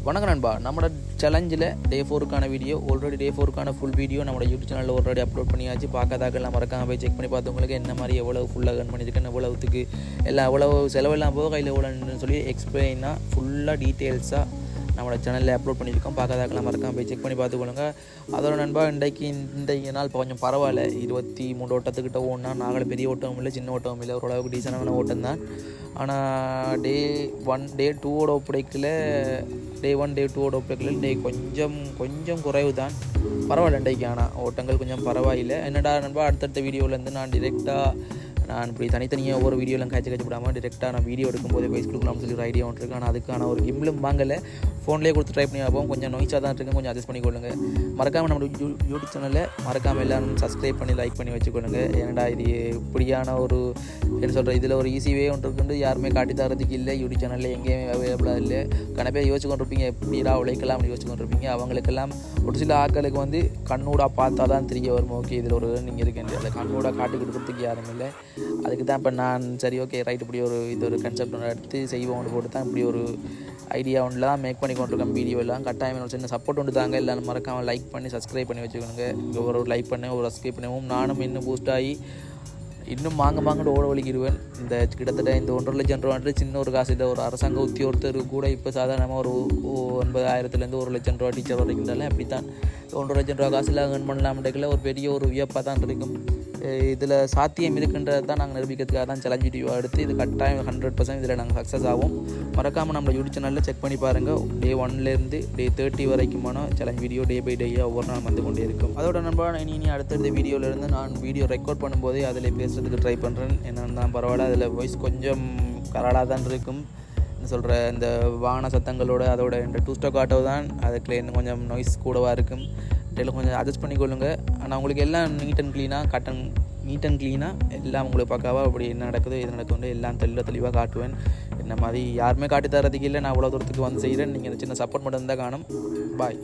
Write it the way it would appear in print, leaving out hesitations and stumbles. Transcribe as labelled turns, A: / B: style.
A: வணக்கம் நண்பா. நம்மளோட சேலஞ்சில் டே 4க்கான வீடியோ ஆல்ரெடி டே 4க்கான ஃபுல் வீடியோ நம்மளோட யூடியூப் சேனலில் ஆல்ரெடி அப்லோட் பண்ணியாச்சு. பார்க்காதாக்கெல்லாம் மறக்காமல் போய் செக் பண்ணி பார்த்தவங்களுக்கு என்ன மாதிரி எவ்வளோ ஃபுல்லாக earn பண்ணியிருக்கேன், எவ்வளோத்துக்கு எல்லாம் எவ்வளோ செலவெல்லாம் போக கையில் எவ்வளோன்னு சொல்லி எக்ஸ்பிளைனாக ஃபுல்லாக டீட்டெயில்ஸாக நம்மளோட சேனலில் அப்லோட் பண்ணியிருக்கோம். பார்க்காதாக்கெல்லாம் மறக்காமல் போய் செக் பண்ணி பார்த்துக்கொள்ளுங்க. அதோட நண்பா, இன்றைக்கு நாள் கொஞ்சம் பரவாயில்ல. 23 ஓட்டத்துக்கிட்ட ஓடினா நாங்களும் பெரிய ஓட்டமும் இல்லை, சின்ன ஓட்டமும் இல்லை, ஓரளவுக்கு டீசனான ஓட்டம் தான். ஆனால் டே 2ஓட ஒப்படைக்கல, டே 1 டே 2ஓட ஒப்படைக்கல. டே கொஞ்சம் குறைவு தான், பரவாயில்ல இன்றைக்கு. ஆனால் ஓட்டங்கள் கொஞ்சம் பரவாயில்லை. என்னடா நண்பா, அடுத்தடுத்த வீடியோவிலேருந்து நான் இப்படி தனித்தனியாக ஒவ்வொரு வீடியோலாம் காய்ச்சி விடாமல் டிரெக்டாக நான் வீடியோ எடுக்கும்போது வைஸ் கொடுக்கலாம்னு சொல்லி ஒரு ஐடியா ஒன்று இருக்குது. ஆனால் அதுக்கான ஒரு கிம்பிளும் வாங்கலை, ஃபோன்லேயே கொடுத்து ட்ரை பண்ணி பார்ப்போம். கொஞ்சம் நோய்ஸாக தான் இருக்குது, கொஞ்சம் அட்ஜஸ்ட் பண்ணிக்கொள்ளுங்க. மறக்காமல் நம்ம யூடியூப் சேனலில் மறக்காமல் எல்லோரும் சப்ஸ்கிரைப் பண்ணி லைக் பண்ணி வச்சுக்கொள்ளுங்க. ஏன்னா இது இப்படியான ஒரு என்ன சொல்கிறேன், இதில் ஒரு ஈஸி வே ஒன்று இருக்குது, யாருமே காட்டி தரதுக்கு இல்லை. யூடியூப் சேனலில் எங்கேயுமே அவைலபிளாக இல்லை. கணப்பே யோசிச்சு கொண்டிருப்பீங்க, எப்படிடா உழைக்கலாம் யோசிச்சு கொண்டிருப்பீங்க. அவங்களுக்கெல்லாம் ஒரு சில ஆட்களுக்கு வந்து கண்ணூடாக பார்த்தா தான் தெரிய வரும், ஓகே இதில் ஒரு நீங்கள் இருக்கேன். அதை கண்ணூடாக காட்டி கொடுக்குறதுக்கு யாரும் இல்லை. அதுக்கு தான் இப்போ நான் சரி ஓகே ரைட் இப்படி ஒரு கன்செப்ட் ஒன்று எடுத்து செய்வோம் போட்டு தான் இப்படி ஒரு ஐடியா ஒன்றுலாம் மேக் பண்ணி கொண்டிருக்கேன். வீடியோ எல்லாம் கட்டாயம் ஒரு சின்ன சப்போர்ட் ஒன்று தாங்க. எல்லோரும் மறக்காமல் லைக் பண்ணி சப்ஸ்கிரைப் பண்ணி வச்சுக்கோங்க. இங்கே ஒரு லைக் பண்ணி ஒரு சப்ஸ்கிரைப் பண்ணுவோம். நானும் இன்னும் பூஸ்ட் ஆகி இன்னும் மாங்கன்னு ஓட வலிக்கிடுவேன். இந்த கிட்டத்தட்ட இந்த 1.5 லட்சம் ரூபான்றது சின்ன ஒரு காசு இல்லை. ஒரு அரசாங்க உத்தியோகத்தர் கூட இப்போ சாதாரணமாக ஒரு 9,000-லேருந்து 1 லட்சம் ரூபா டீச்சர் வரைக்கும்னால அப்படி தான் 1.5 லட்சம் ரூபா காசில் ஏர்ன் பண்ணலாம்ன்றதுல ஒரு பெரிய ஒரு வியப்பாக தான் இருக்கும். இதில் சாத்தியம் இருக்குன்றது தான் நாங்கள் நிரூபிக்கிறதுக்காக தான் சேலஞ்ச் வீடியோ எடுத்து இது கட்டாயம் 100% இதில் நாங்கள் சக்ஸஸ் ஆகும். மறக்காமல் நம்ம யூடியூப் சேனலில் செக் பண்ணி பாருங்கள். டே 1லேருந்து டே 30 வரைக்குமான சேலஞ்ச் வீடியோ டே பை டேயாக ஒவ்வொரு நாள் வந்து கொண்டே இருக்கும். அதோட நண்பா, இனி அடுத்தடுத்த வீடியோவிலேருந்து நான் வீடியோ ரெக்கார்ட் பண்ணும்போதே அதில் பேசுகிறதுக்கு ட்ரை பண்ணுறேன். என்னென்னு தான் பரவாயில்ல, அதில் வாய்ஸ் கொஞ்சம் கரடாக தான் இருக்கும். சொல்கிற இந்த வாகன சத்தங்களோட அதோட இந்த 2 ஸ்டாக் ஆட்டோ தான் அதுக்குள்ள இன்னும் கொஞ்சம் நாய்ஸ் கூடவாக இருக்கும். இதில் கொஞ்சம் அட்ஜஸ்ட் பண்ணிக்கொள்ளுங்க. ஆனால் உங்களுக்கு எல்லாம் நீட் அண்ட் க்ளீனாக எல்லாம் உங்களுக்கு பக்காவாக அப்படி என்ன நடக்குது எது நடக்குது எல்லாம் தெளிவாக காட்டுவேன். என்ன மாதிரி யாருமே காட்டி தரதுக்கு இல்லை, நான் அவ்வளோ தூரத்துக்கு வந்து செய்கிறேன். நீங்கள் சின்ன சப்போர்ட் மட்டும் தான் காணும். பாய்.